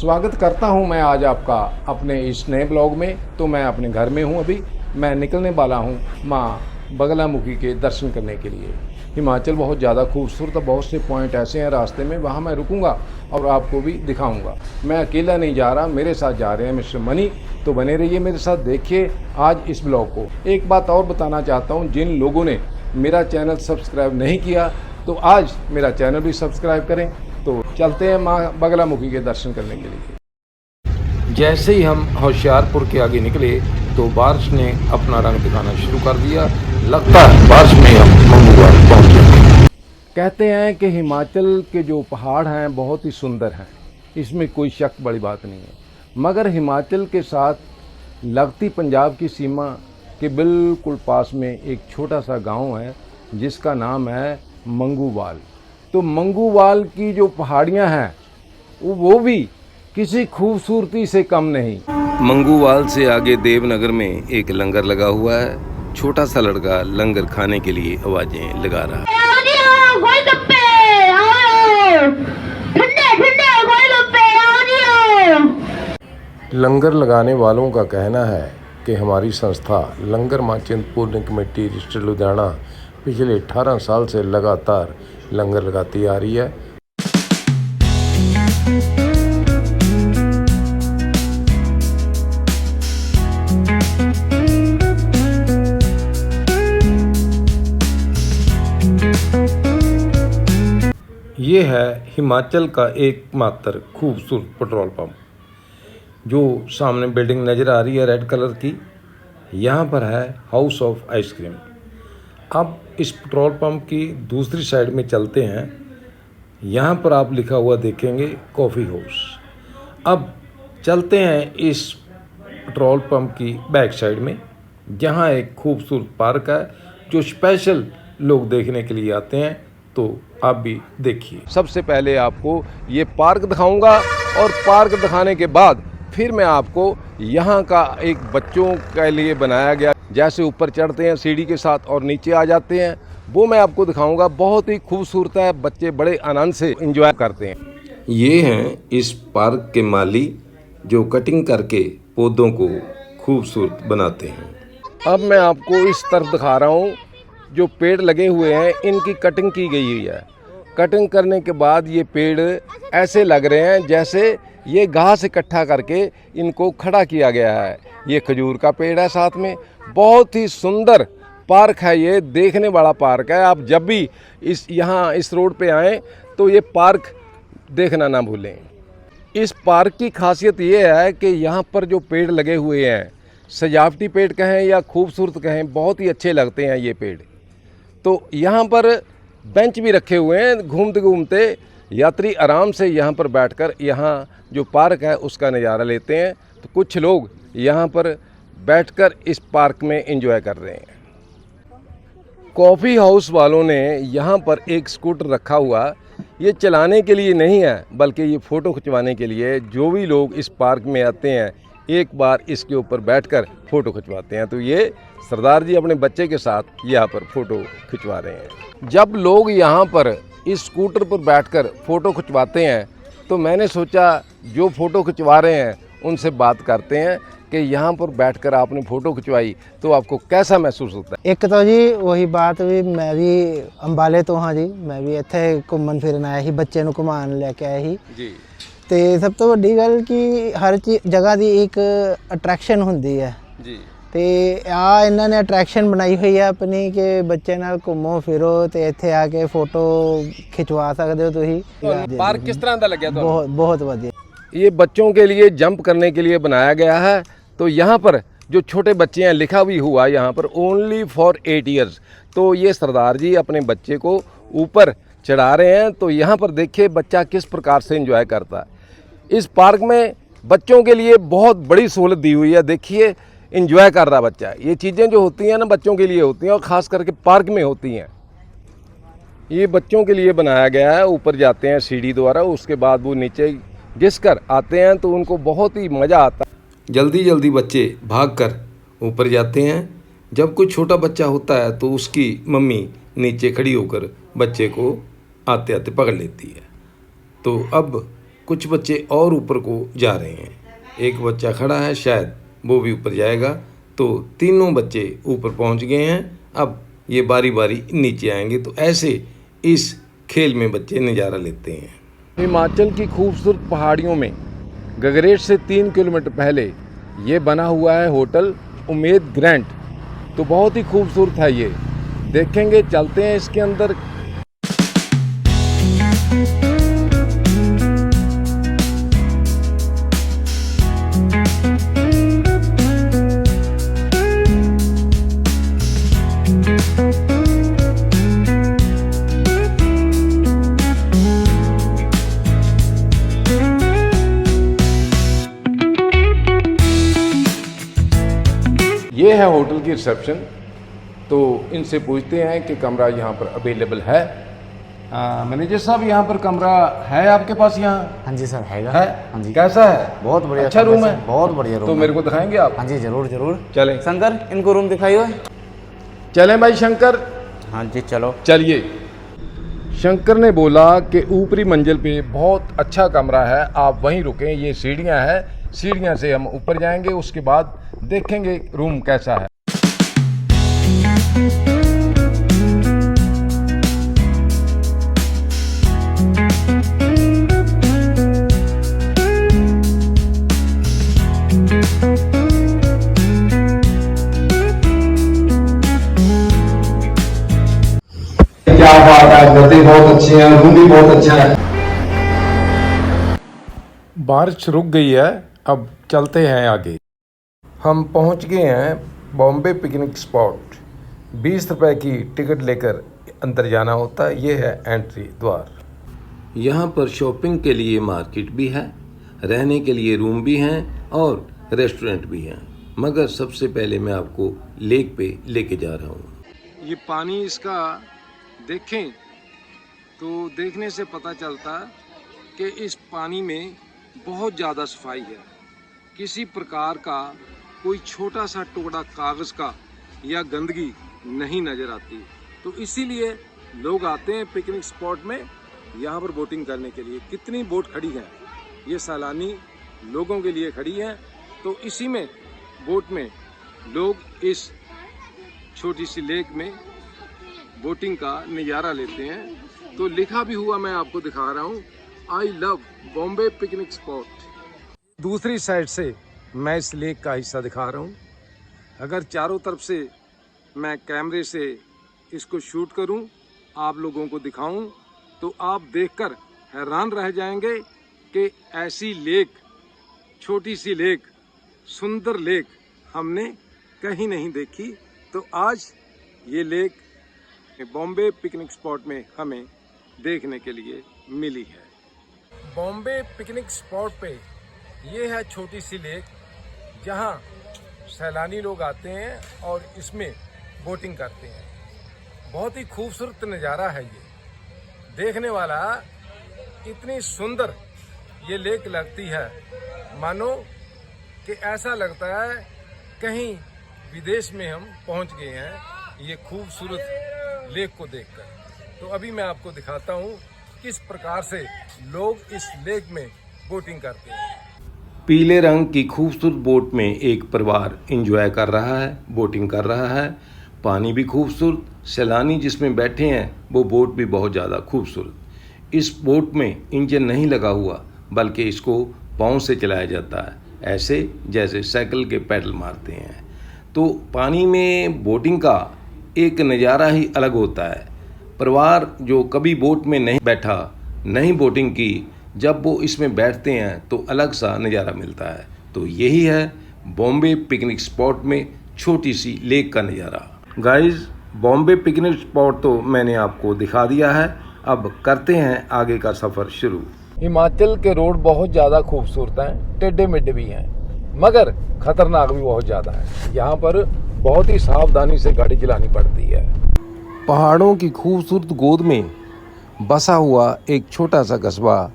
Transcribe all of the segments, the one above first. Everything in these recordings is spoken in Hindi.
स्वागत करता हूं मैं आज आपका अपने इस नए ब्लॉग में। तो मैं अपने घर में हूं, अभी मैं निकलने वाला हूं मां बगलामुखी के दर्शन करने के लिए। हिमाचल बहुत ज़्यादा खूबसूरत है, बहुत से पॉइंट ऐसे हैं रास्ते में, वहां मैं रुकूंगा और आपको भी दिखाऊंगा। मैं अकेला नहीं जा रहा, मेरे साथ जा रहे हैं मिस्टर मनी। तो बने रहिए मेरे साथ, देखिए आज इस ब्लॉग को। एक बात और बताना चाहता हूँ, जिन लोगों ने मेरा चैनल सब्सक्राइब नहीं किया तो आज मेरा चैनल भी सब्सक्राइब करें। तो चलते हैं माँ बगलामुखी के दर्शन करने के लिए। जैसे ही हम होशियारपुर के आगे निकले तो बारिश ने अपना रंग दिखाना शुरू कर दिया। लगता है बारिश में हम मंगूवाल पहुंच जाएंगे। कहते हैं कि हिमाचल के जो पहाड़ हैं बहुत ही सुंदर हैं, इसमें कोई शक बड़ी बात नहीं है। मगर हिमाचल के साथ लगती पंजाब की सीमा के बिल्कुल पास में एक छोटा सा गांव है जिसका नाम है मंगूवाल। तो मंगूवाल की जो पहाड़ियां हैं वो भी किसी खूबसूरती से कम नहीं। मंगूवाल से आगे देवनगर में एक लंगर लगा हुआ है। छोटा सा लड़का लंगर खाने के लिए आवाजें लगा रहा है। लंगर लगाने वालों का कहना है कि हमारी संस्था लंगर मां चिंतपूर्णी कमेटी रजिस्टर्ड लुधियाना पिछले 18 साल से लगातार लंगर लगाती आ रही है। ये है हिमाचल का एकमात्र खूबसूरत पेट्रोल पंप। जो सामने बिल्डिंग नज़र आ रही है रेड कलर की, यहाँ पर है हाउस ऑफ आइसक्रीम। अब इस पेट्रोल पंप की दूसरी साइड में चलते हैं। यहाँ पर आप लिखा हुआ देखेंगे कॉफ़ी हाउस। अब चलते हैं इस पेट्रोल पंप की बैक साइड में, जहाँ एक खूबसूरत पार्क है जो स्पेशल लोग देखने के लिए आते हैं। तो आप भी देखिए। सबसे पहले आपको ये पार्क दिखाऊंगा और पार्क दिखाने के बाद फिर मैं आपको यहाँ का एक बच्चों के लिए बनाया गया, जैसे ऊपर चढ़ते हैं सीढ़ी के साथ और नीचे आ जाते हैं, वो मैं आपको दिखाऊंगा। बहुत ही खूबसूरत है, बच्चे बड़े आनंद से एंजॉय करते हैं। ये हैं इस पार्क के माली जो कटिंग करके पौधों को खूबसूरत बनाते हैं। अब मैं आपको इस तरफ दिखा रहा हूँ, जो पेड़ लगे हुए हैं इनकी कटिंग की गई हुई है। कटिंग करने के बाद ये पेड़ ऐसे लग रहे हैं जैसे ये घास इकट्ठा करके इनको खड़ा किया गया है। ये खजूर का पेड़ है साथ में। बहुत ही सुंदर पार्क है, ये देखने वाला पार्क है। आप जब भी इस रोड पे आएँ तो ये पार्क देखना ना भूलें। इस पार्क की खासियत ये है कि यहाँ पर जो पेड़ लगे हुए हैं, सजावटी पेड़ कहें या खूबसूरत कहें, बहुत ही अच्छे लगते हैं ये पेड़। तो यहाँ पर बेंच भी रखे हुए हैं, घूमते घूमते यात्री आराम से यहाँ पर बैठकर यहाँ जो पार्क है उसका नज़ारा लेते हैं। तो कुछ लोग यहाँ पर बैठकर इस पार्क में एंजॉय कर रहे हैं। कॉफ़ी हाउस वालों ने यहाँ पर एक स्कूटर रखा हुआ, ये चलाने के लिए नहीं है बल्कि ये फ़ोटो खिंचवाने के लिए। जो भी लोग इस पार्क में आते हैं एक बार इसके ऊपर बैठकर फ़ोटो खिंचवाते हैं। तो ये सरदार जी अपने बच्चे के साथ यहाँ पर फ़ोटो खिंचवा रहे हैं। जब लोग यहाँ पर इस स्कूटर पर बैठकर फ़ोटो खिंचवाते हैं तो मैंने सोचा जो फ़ोटो खिंचवा रहे हैं उनसे बात करते हैं कि यहाँ पर बैठकर आपने फ़ोटो खिंचवाई तो आपको कैसा महसूस होता है। एक तो जी वही बात भी, मैं भी अंबाले तो हाँ जी, मैं भी इत्थे घूमन फिरन आया ही, बच्चे ਨੂੰ ਘੁਮਾਉਣ ਲੈ ਕੇ ਆਇਆ ਹੀ जी। ਤੇ ਸਭ ਤੋਂ ਵੱਡੀ ਗੱਲ ਕਿ ਹਰ ਜਗ੍ਹਾ ਦੀ ਇੱਕ ਅਟਰੈਕਸ਼ਨ ਹੁੰਦੀ ਹੈ जी। ਤੇ ਆ ਇਹਨਾਂ ਨੇ ਅਟਰੈਕਸ਼ਨ ਬਣਾਈ ਹੋਈ ਹੈ ਆਪਣੀ ਕਿ ਬੱਚੇ ਨਾਲ ਘੁੰਮੋ ਫਿਰੋ ਤੇ ਇੱਥੇ ਆ ਕੇ ਫੋਟੋ ਖਿਚਵਾ ਸਕਦੇ ਹੋ ਤੁਸੀਂ। पार्क किस तरह का लगे? बहुत बहुत ਵਧੀਆ। ये बच्चों के लिए जंप करने के लिए बनाया गया है। तो यहाँ पर जो छोटे बच्चे हैं, लिखा भी हुआ यहाँ पर ओनली फॉर 8 ईयर्स। तो ये सरदार जी अपने बच्चे को ऊपर चढ़ा रहे हैं। तो यहाँ पर देखिए बच्चा किस प्रकार से एंजॉय करता है। इस पार्क में बच्चों के लिए बहुत बड़ी सहूलत दी हुई है। देखिए एंजॉय कर रहा बच्चा। ये चीज़ें जो होती हैं ना बच्चों के लिए होती हैं और ख़ास करके पार्क में होती हैं। ये बच्चों के लिए बनाया गया है। ऊपर जाते हैं सीढ़ी द्वारा, उसके बाद वो नीचे घिसकर आते हैं तो उनको बहुत ही मज़ा आता है। जल्दी जल्दी बच्चे भागकर ऊपर जाते हैं। जब कोई छोटा बच्चा होता है तो उसकी मम्मी नीचे खड़ी होकर बच्चे को आते आते पकड़ लेती है। तो अब कुछ बच्चे और ऊपर को जा रहे हैं। एक बच्चा खड़ा है, शायद वो भी ऊपर जाएगा। तो तीनों बच्चे ऊपर पहुंच गए हैं। अब ये बारी बारी नीचे आएंगे। तो ऐसे इस खेल में बच्चे नज़ारा लेते हैं। हिमाचल की खूबसूरत पहाड़ियों में गगरेट से 3 किलोमीटर पहले ये बना हुआ है होटल उमेद ग्रैंड। तो बहुत ही खूबसूरत है ये, देखेंगे, चलते हैं इसके अंदर। ये है होटल की रिसेप्शन। तो इनसे पूछते हैं कि कमरा यहाँ पर अवेलेबल है। मैनेजर साहब, यहाँ पर कमरा है आपके पास? यहाँ हाँ जी सर, है। हाँ जी। कैसा है? बहुत बढ़िया, अच्छा रूम है? बहुत बढ़िया रूम तो है। मेरे को दिखाएंगे आप? हाँ जी, जरूर जरूर। चलें। शंकर, इनको रूम दिखाइए। चलें भाई शंकर। हाँ जी, चलो। चलिए। शंकर ने बोला कि ऊपरी मंजिल पे बहुत अच्छा कमरा है, आप वहीं रुकें। ये सीढ़ियाँ हैं, सीढ़ियाँ से हम ऊपर जाएंगे, उसके बाद देखेंगे रूम कैसा है। क्या बात है, गद्दे बहुत अच्छे हैं, रूम भी बहुत अच्छा है। बारिश रुक गई है, अब चलते हैं आगे। हम पहुंच गए हैं बॉम्बे पिकनिक स्पॉट। 20 रुपए की टिकट लेकर अंदर जाना होता है। ये है एंट्री द्वार। यहाँ पर शॉपिंग के लिए मार्केट भी है, रहने के लिए रूम भी हैं और रेस्टोरेंट भी हैं। मगर सबसे पहले मैं आपको लेक पे लेके जा रहा हूँ। ये पानी इसका देखें तो देखने से पता चलता कि इस पानी में बहुत ज़्यादा सफाई है। किसी प्रकार का कोई छोटा सा टुकड़ा कागज़ का या गंदगी नहीं नज़र आती। तो इसीलिए लोग आते हैं पिकनिक स्पॉट में यहाँ पर बोटिंग करने के लिए। कितनी बोट खड़ी हैं, ये सैलानी लोगों के लिए खड़ी हैं। तो इसी में बोट में लोग इस छोटी सी लेक में बोटिंग का नज़ारा लेते हैं। तो लिखा भी हुआ मैं आपको दिखा रहा हूँ, I love Bombay picnic spot. दूसरी साइड से मैं इस लेक का हिस्सा दिखा रहा हूँ। अगर चारों तरफ से मैं कैमरे से इसको शूट करूँ, आप लोगों को दिखाऊं, तो आप देखकर हैरान रह जाएंगे कि ऐसी लेक, छोटी सी लेक, सुंदर लेक हमने कहीं नहीं देखी। तो आज ये लेक बॉम्बे पिकनिक स्पॉट में हमें देखने के लिए मिली है। बॉम्बे पिकनिक स्पॉट पे ये है छोटी सी लेक, जहाँ सैलानी लोग आते हैं और इसमें बोटिंग करते हैं। बहुत ही खूबसूरत नज़ारा है ये, देखने वाला। इतनी सुंदर ये लेक लगती है, मानो कि ऐसा लगता है कहीं विदेश में हम पहुंच गए हैं ये खूबसूरत लेक को देखकर। तो अभी मैं आपको दिखाता हूं किस प्रकार से लोग इस लेक में बोटिंग करते हैं। पीले रंग की खूबसूरत बोट में एक परिवार एंजॉय कर रहा है, बोटिंग कर रहा है। पानी भी खूबसूरत, सैलानी जिसमें बैठे हैं वो बोट भी बहुत ज़्यादा खूबसूरत। इस बोट में इंजन नहीं लगा हुआ, बल्कि इसको पाँव से चलाया जाता है, ऐसे जैसे साइकिल के पैडल मारते हैं। तो पानी में बोटिंग का एक नज़ारा ही अलग होता है। परिवार जो कभी बोट में नहीं बैठा, नहीं बोटिंग की, जब वो इसमें बैठते हैं तो अलग सा नज़ारा मिलता है। तो यही है बॉम्बे पिकनिक स्पॉट में छोटी सी लेक का नज़ारा। गाइस, बॉम्बे पिकनिक स्पॉट तो मैंने आपको दिखा दिया है। अब करते हैं आगे का सफ़र शुरू। हिमाचल के रोड बहुत ज़्यादा खूबसूरत हैं, टेढ़े मेढ़े भी हैं, मगर खतरनाक भी बहुत ज़्यादा है। यहाँ पर बहुत ही सावधानी से गाड़ी चलानी पड़ती है। पहाड़ों की खूबसूरत गोद में बसा हुआ एक छोटा सा कस्बा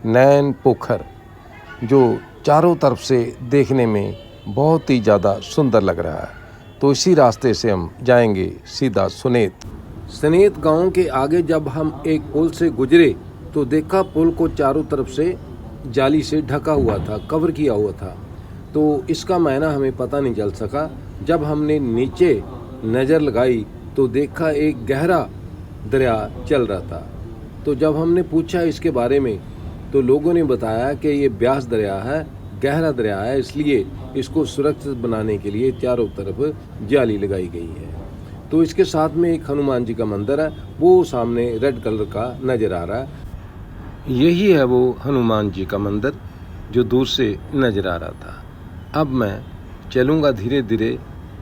नैन पोखर, जो चारों तरफ से देखने में बहुत ही ज़्यादा सुंदर लग रहा है। तो इसी रास्ते से हम जाएंगे सीधा सनेत गांव के आगे। जब हम एक पुल से गुजरे तो देखा पुल को चारों तरफ से जाली से ढका हुआ था, कवर किया हुआ था, तो इसका मायना हमें पता नहीं चल सका। जब हमने नीचे नज़र लगाई तो देखा एक गहरा दरिया चल रहा था। तो जब हमने पूछा इसके बारे में तो लोगों ने बताया कि ये ब्यास दरिया है, गहरा दरिया है, इसलिए इसको सुरक्षित बनाने के लिए चारों तरफ जाली लगाई गई है। तो इसके साथ में एक हनुमान जी का मंदिर है, वो सामने रेड कलर का नज़र आ रहा है। यही है वो हनुमान जी का मंदिर जो दूर से नज़र आ रहा था। अब मैं चलूँगा धीरे धीरे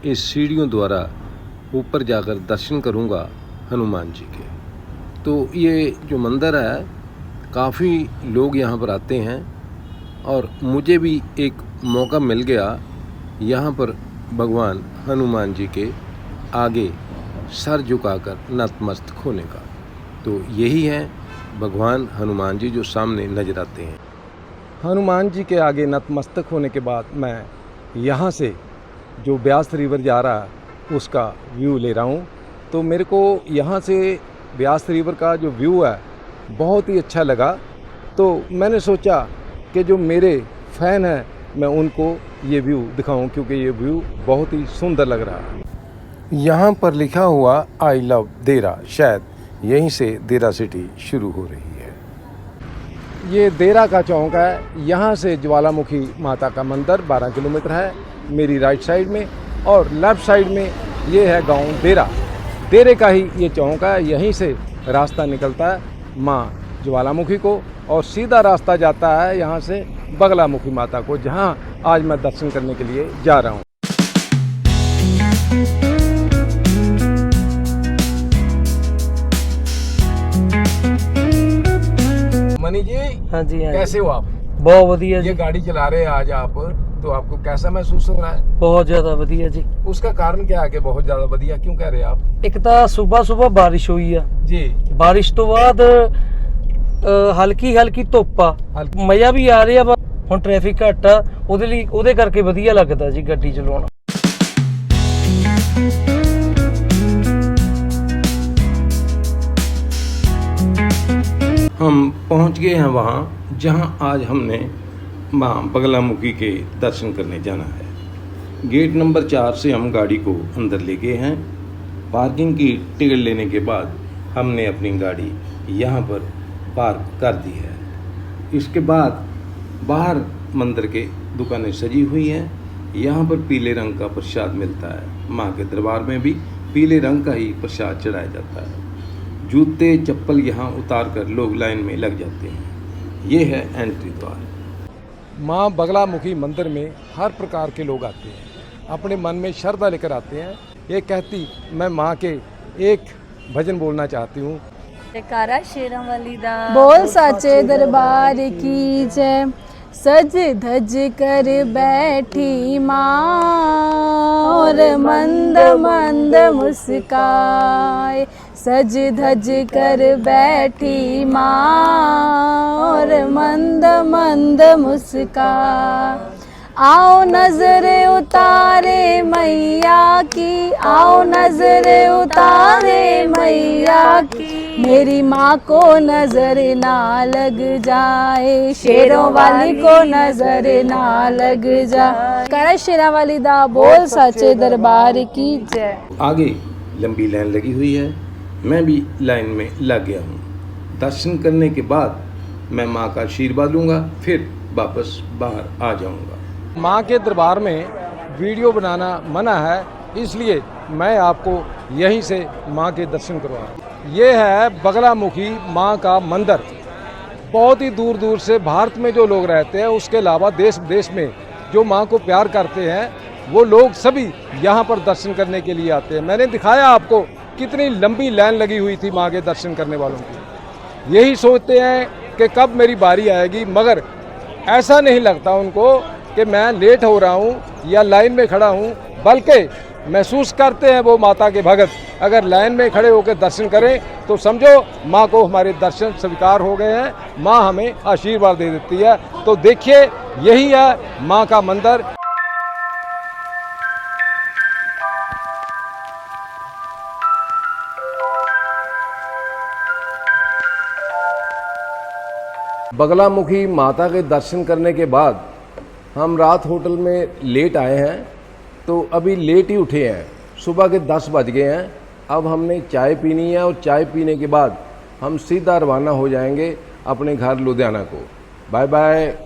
इस सीढ़ियों द्वारा ऊपर जाकर दर्शन करूँगा हनुमान जी के। तो ये जो मंदिर है, काफ़ी लोग यहाँ पर आते हैं और मुझे भी एक मौका मिल गया यहाँ पर भगवान हनुमान जी के आगे सर झुकाकर नतमस्तक होने का। तो यही है भगवान हनुमान जी जो सामने नजर आते हैं। हनुमान जी के आगे नतमस्तक होने के बाद मैं यहाँ से जो ब्यास रिवर जा रहा है उसका व्यू ले रहा हूँ। तो मेरे को यहाँ से ब्यास रिवर का जो व्यू है बहुत ही अच्छा लगा। तो मैंने सोचा कि जो मेरे फ़ैन हैं मैं उनको ये व्यू दिखाऊं, क्योंकि ये व्यू बहुत ही सुंदर लग रहा है। यहाँ पर लिखा हुआ आई लव देरा, शायद यहीं से देरा सिटी शुरू हो रही है। ये देरा का चौक है। यहाँ से ज्वालामुखी माता का मंदिर 12 किलोमीटर है मेरी राइट साइड में, और लेफ़्ट साइड में ये है गांव देरा। देरे का ही ये चौक है। यहीं से रास्ता निकलता है माँ ज्वालामुखी को, और सीधा रास्ता जाता है यहाँ से बगलामुखी माता को, जहाँ आज मैं दर्शन करने के लिए जा रहा हूँ। मनी जी, हाँ जी, हाँ कैसे हो आप? बहुत ਵਧੀਆ ये गाड़ी चला रहे हैं आज आप, तो आपको कैसा महसूस हो रहा है? बहुत ਜ਼ਿਆਦਾ ਵਧੀਆ ਜੀ। उसका कारण क्या है कि बहुत ज़्यादा बढ़िया क्यों कह रहे हैं आप? ਇੱਕ ਤਾਂ ਸਵੇਰ ਬਾਰਿਸ਼ ਹੋਈ ਆ, जी, ਬਾਰਿਸ਼ ਤੋਂ ਬਾਅਦ ਹਲਕੀ ਹਲਕੀ ਧੁੱਪ ਆ, ਮਜ਼ਾ ਵੀ ਆ ਰਿਹਾ ਵਾ। ਹੁਣ ਟ੍ਰੈਫਿਕ ਘੱਟ ਆ, ਉਹਦੇ ਕਰਕੇ ਵਧੀਆ ਲੱਗਦਾ ਜੀ ਗੱਡੀ ਚਲਾਉਣਾ। हम पहुंच गए हैं वहाँ जहाँ आज हमने माँ बगलामुखी के दर्शन करने जाना है। गेट नंबर 4 से हम गाड़ी को अंदर ले गए हैं। पार्किंग की टिकट लेने के बाद हमने अपनी गाड़ी यहाँ पर पार्क कर दी है। इसके बाद बाहर मंदिर के दुकानें सजी हुई हैं। यहाँ पर पीले रंग का प्रसाद मिलता है। माँ के दरबार में भी पीले रंग का ही प्रसाद चढ़ाया जाता है। जूते चप्पल यहाँ उतार कर लोग लाइन में लग जाते हैं। ये है एंट्री द्वार। माँ बगलामुखी मंदिर में हर प्रकार के लोग आते हैं, अपने मन में श्रद्धा लेकर आते हैं। ये कहती मैं माँ के एक भजन बोलना चाहती हूँ। जयकारा शेरों वाली दा बोल साचे दरबार की जय। सज धज कर बैठी माँ और मंद मंद मुस्काए। सज धज कर बैठी माँ और मंद मंद मुस्काए। आओ नजर उतारे मैया की, आओ नजर उतारे मैया की। मेरी माँ को नजर ना लग जाए, शेरों वाली को नजर ना लग जाए। कर शेरा वाली दा बोल सच्चे दरबार की जय। आगे लंबी लाइन लगी हुई है, मैं भी लाइन में लग गया हूँ। दर्शन करने के बाद मैं माँ का आशीर्वाद लूँगा, फिर वापस बाहर आ जाऊँगा। माँ के दरबार में वीडियो बनाना मना है, इसलिए मैं आपको यहीं से माँ के दर्शन करवाऊँ। ये है बगलामुखी माँ का मंदिर। बहुत ही दूर दूर से भारत में जो लोग रहते हैं, उसके अलावा देश विदेश में जो माँ को प्यार करते हैं, वो लोग सभी यहाँ पर दर्शन करने के लिए आते हैं। मैंने दिखाया आपको कितनी लंबी लाइन लगी हुई थी माँ के दर्शन करने वालों की। यही सोचते हैं कि कब मेरी बारी आएगी, मगर ऐसा नहीं लगता उनको कि मैं लेट हो रहा हूँ या लाइन में खड़ा हूँ, बल्कि महसूस करते हैं वो माता के भगत। अगर लाइन में खड़े होकर दर्शन करें तो समझो माँ को हमारे दर्शन स्वीकार हो गए हैं, माँ हमें आशीर्वाद दे देती है। तो देखिए, यही है माँ का मंदिर। बगलामुखी माता के दर्शन करने के बाद हम रात होटल में लेट आए हैं, तो अभी लेट ही उठे हैं। सुबह के 10 बज गए हैं। अब हमने चाय पीनी है और चाय पीने के बाद हम सीधा रवाना हो जाएंगे अपने घर लुधियाना को। Bye bye.